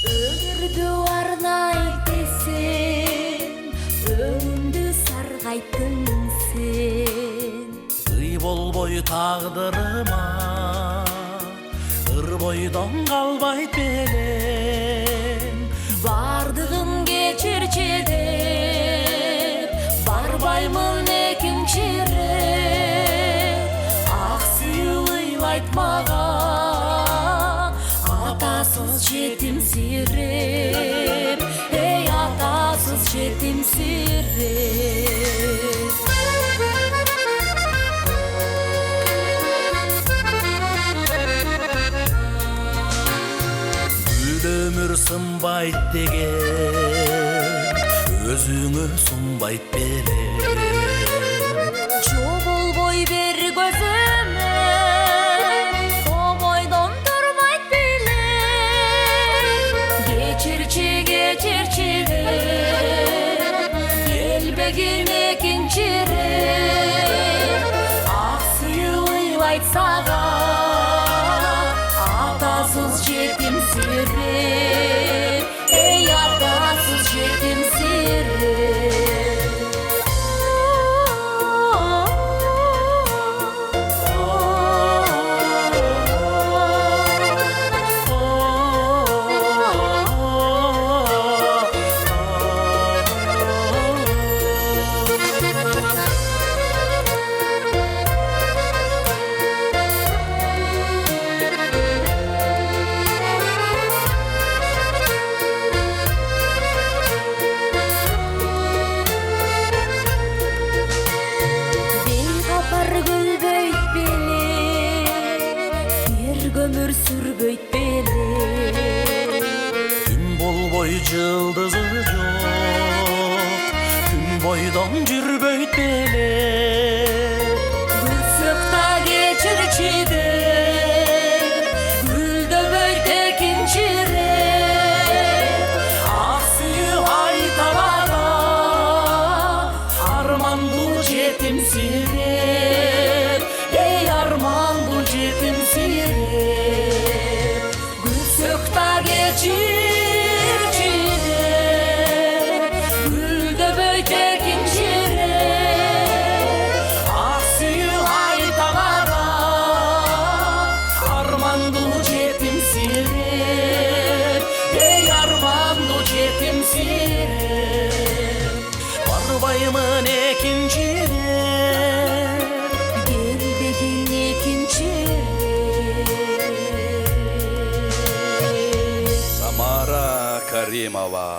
Өмүрдү арнайт десем, өңүмдү саргайттың сен. Ый болбой тагдырыма, ыр бойдон калбайт белең. Бардыгын кечирчи деп, барбаймын экинчи ирет. Ак сүйүү ыйлайт мага, атасыз жетимсиреп, эй атасыз жетимсиреп. Гүл өмүр сынбайт деген, өзүңө сунбайт белең. Жо болбой бер көзүмө, тобойдон турбайт белең. Кечирчи деп, келбегин экинчи ирет. Ак сүйүү ыйлайт сага, атасыз жетимсиреп, эй атасыз жетимсиреп. Өмүр сүрбөйт белең. Күн болбой жылдызы жок, күн бойдон жүрбөйт белең. Күлсөк да кечирчи деп, гүлдөбөйт экинчи ирет. Ак сүйүү айта бара, Армандуу жетимсиреп, эй армандуу жетимсиреп. Күлсөк да кечирчи деп, гүлдөбөйт экинчи ирет. ак сүйүү айта бара, Армандуу жетимсиреп, эй армандуу жетимсиреп. барбаймын экинчи ирет. Келбегин экинчи ирет. Самара Каримова.